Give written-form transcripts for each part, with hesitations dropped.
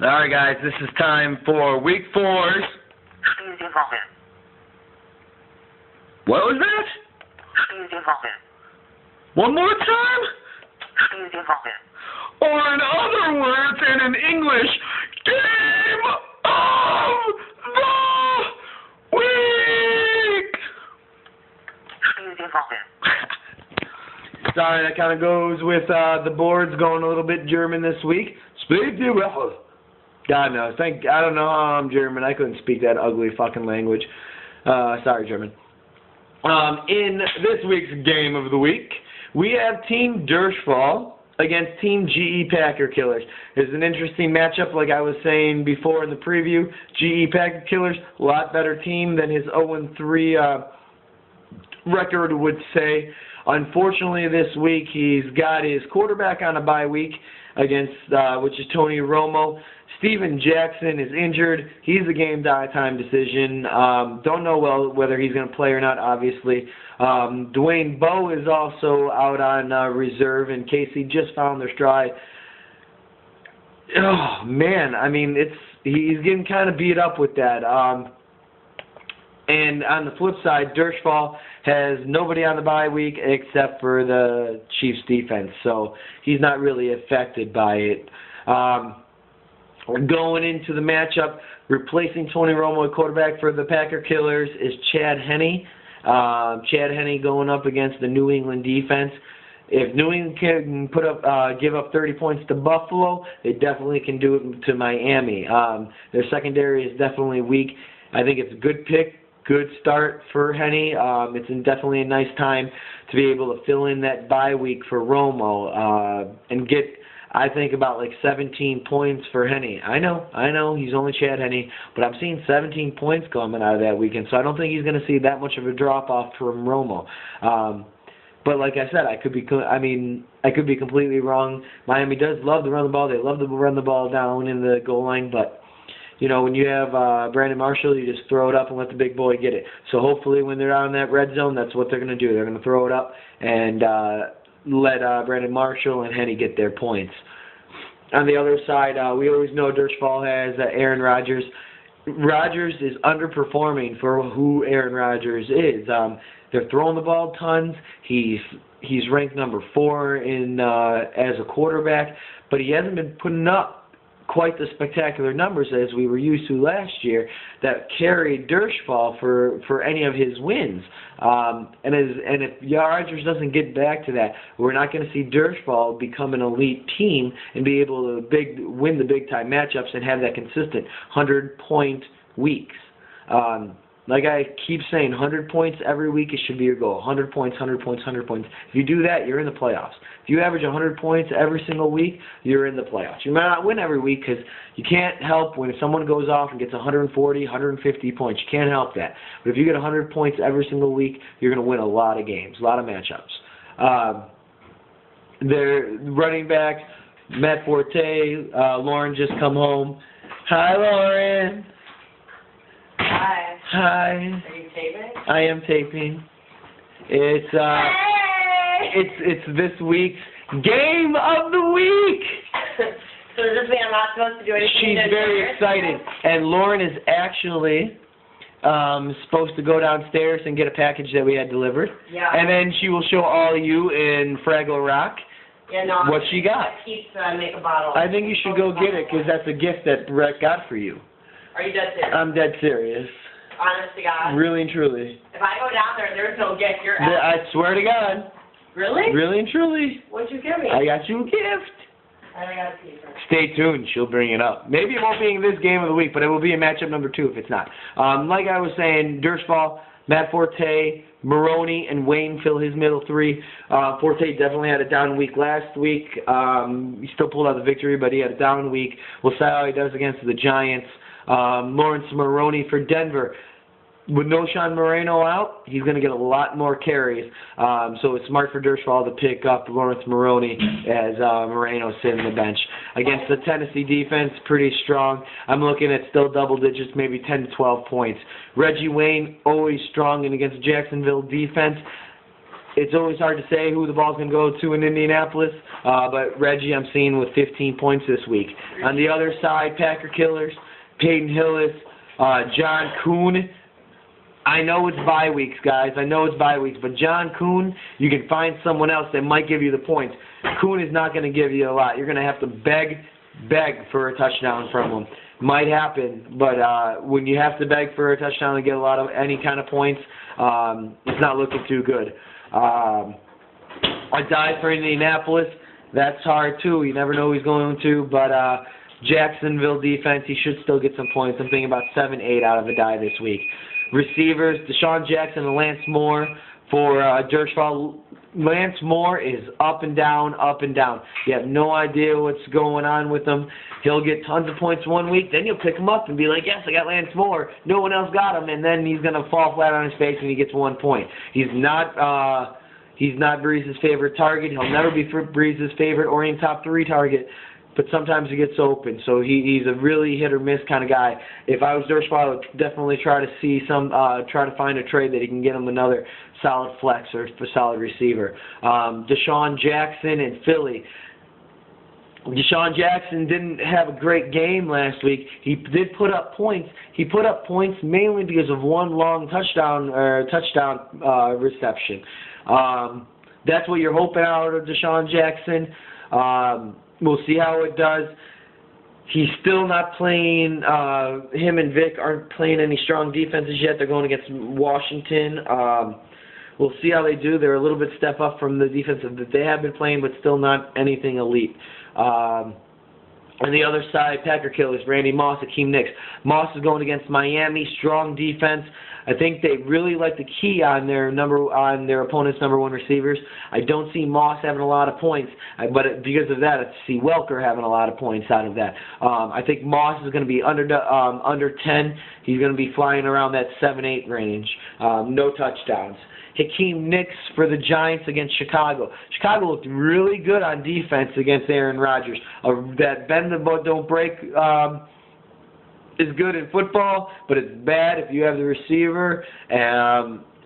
Alright guys, this is time for week 4's... What was that? One more time? Or in other words, and in English, Game of the Week! Sorry, that kind of goes with the boards going a little bit German this week. Speak the Durchfalle. God knows. I don't know how I'm German. I couldn't speak that ugly fucking language. Sorry, German. In this week's Game of the Week, we have Team Durchfalle against Team GE PackerKillers. It's an interesting matchup, like I was saying before in the preview. GE PackerKillers, a lot better team than his 0-3 record would say. Unfortunately, this week he's got his quarterback on a bye week against, which is Tony Romo. Steven Jackson is injured. He's a game time decision. Don't know whether he's going to play or not, obviously. Dwayne Bowe is also out on reserve in case he just found their stride. Oh, man. I mean, he's getting kind of beat up with that. And on the flip side, Durchfalle has nobody on the bye week except for the Chiefs defense, so he's not really affected by it. Going into the matchup, replacing Tony Romo at quarterback for the PackerKillers is Chad Henne. Chad Henne going up against the New England defense. If New England can give up 30 points to Buffalo, they definitely can do it to Miami. Their secondary is definitely weak. I think it's a good pick. Good start for Henne. It's definitely a nice time to be able to fill in that bye week for Romo and get, I think, about like 17 points for Henne. I know, he's only Chad Henne, but I'm seeing 17 points coming out of that weekend, so I don't think he's going to see that much of a drop-off from Romo. But like I said, I could be completely wrong. Miami does love to run the ball. They love to run the ball down in the goal line, but you know, when you have Brandon Marshall, you just throw it up and let the big boy get it. So hopefully when they're on that red zone, that's what they're going to do. They're going to throw it up and let Brandon Marshall and Henne get their points. On the other side, we always know Durchfalle has Aaron Rodgers. Rodgers is underperforming for who Aaron Rodgers is. They're throwing the ball tons. He's ranked number 4 in as a quarterback, but he hasn't been putting up quite the spectacular numbers as we were used to last year that carried Durchfalle for any of his wins. And if Rodgers doesn't get back to that, we're not going to see Durchfalle become an elite team and be able to win the big-time matchups and have that consistent 100-point weeks. Like I keep saying, 100 points every week, it should be your goal. 100 points, 100 points, 100 points. If you do that, you're in the playoffs. If you average 100 points every single week, you're in the playoffs. You might not win every week because you can't help when someone goes off and gets 140, 150 points. You can't help that. But if you get 100 points every single week, you're going to win a lot of games, a lot of matchups. Their running back, Matt Forte, Lauren just come home. Hi, Lauren. Hi. Hi. Are you taping? I am taping. It's it's this week's Game of the Week. So does this mean I'm not supposed to do anything? She's very excited, and Lauren is actually supposed to go downstairs and get a package that we had delivered. Yeah. And then she will show all of you in Fraggle Rock what she got. Make a bottle. I think you should go get it because that's a gift that Brett got for you. Are you dead serious? I'm dead serious. Honest to God? Really and truly. If I go down there, there's no gift. You're out. I swear to God. Really? Really and truly. What'd you give me? I got you a gift. I got a piece. Stay tuned. She'll bring it up. Maybe it won't be in this Game of the Week, but it will be in matchup number 2 if it's not. Like I was saying, Durchfalle, Matt Forte, Maroney, and Wayne fill his middle 3. Forte definitely had a down week last week. He still pulled out the victory, but he had a down week. We'll see how he does against the Giants. Lawrence Maroney for Denver. With no Sean Moreno out, he's going to get a lot more carries. So it's smart for Durchfalle to pick up Lawrence Maroney as Moreno's sitting on the bench. Against the Tennessee defense, pretty strong. I'm looking at still double digits, maybe 10 to 12 points. Reggie Wayne, always strong, and against Jacksonville defense, it's always hard to say who the ball's going to go to in Indianapolis, but Reggie I'm seeing with 15 points this week. On the other side, PackerKillers, Peyton Hillis, John Kuhn. I know it's bye weeks, guys. I know it's bye weeks, but John Kuhn, you can find someone else that might give you the points. Kuhn is not going to give you a lot. You're going to have to beg for a touchdown from him. Might happen, but when you have to beg for a touchdown to get a lot of any kind of points, it's not looking too good. A dive for Indianapolis, that's hard too. You never know who he's going to, but Jacksonville defense, he should still get some points. I'm thinking about 7-8 out of a die this week. Receivers, Deshaun Jackson and Lance Moore for Durchfalle. Lance Moore is up and down, up and down. You have no idea what's going on with him. He'll get tons of points one week, then you'll pick him up and be like, yes, I got Lance Moore. No one else got him, and then he's going to fall flat on his face and he gets 1 point. He's not Breeze's favorite target. He'll never be Breeze's favorite or even top 3 target. But sometimes he gets open, so he's a really hit or miss kind of guy. If I was Durchfalle, I would definitely try to find a trade that he can get him another solid flex or solid receiver. Deshaun Jackson and Philly. Deshaun Jackson didn't have a great game last week. He did put up points. He put up points mainly because of one long touchdown reception. That's what you're hoping out of Deshaun Jackson. We'll see how it does. He's still not playing, him and Vic aren't playing any strong defenses yet. They're going against Washington. We'll see how they do. They're a little bit step up from the defense that they have been playing, but still not anything elite. On the other side, PackerKillers, Randy Moss, Akeem Nicks. Moss is going against Miami, strong defense. I think they really like the key on their opponent's #1 receivers. I don't see Moss having a lot of points, but because of that, I see Welker having a lot of points out of that. I think Moss is going to be under 10. He's going to be flying around that 7-8 range. No touchdowns. Hakeem Nicks for the Giants against Chicago. Chicago looked really good on defense against Aaron Rodgers. That bend the boat, don't break is good in football, but it's bad if you have the receiver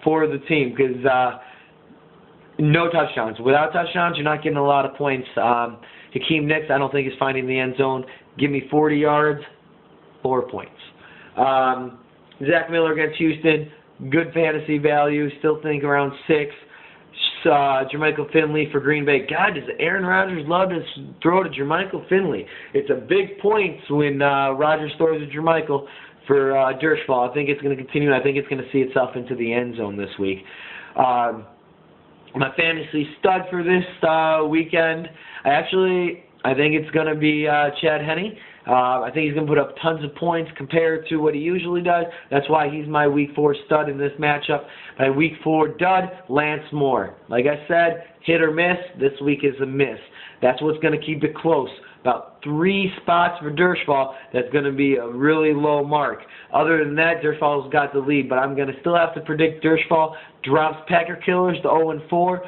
for the team because no touchdowns. Without touchdowns, you're not getting a lot of points. Hakeem Nicks, I don't think is finding the end zone. Give me 40 yards, 4 points. Zach Miller against Houston. Good fantasy value, still think around 6. Jermichael Finley for Green Bay. God, does Aaron Rodgers love to throw to Jermichael Finley? It's a big point when Rodgers throws to Jermichael for Durchfalle. I think it's going to continue. I think it's going to see itself into the end zone this week. My fantasy stud for this weekend, I think it's going to be Chad Henne. I think he's going to put up tons of points compared to what he usually does. That's why he's my Week 4 stud in this matchup. My Week 4 dud, Lance Moore. Like I said, hit or miss. This week is a miss. That's what's going to keep it close. About 3 spots for Durchfalle. That's going to be a really low mark. Other than that, Durchfalle's got the lead, but I'm going to still have to predict Durchfalle drops PackerKillers to 0-4.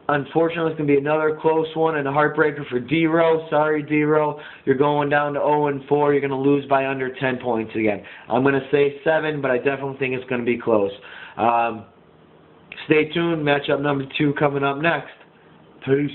Unfortunately, it's going to be another close one and a heartbreaker for D-Row. Sorry, D-Row. You're going down to 0-4. You're going to lose by under 10 points again. I'm going to say 7, but I definitely think it's going to be close. Stay tuned. Matchup number 2 coming up next. Peace.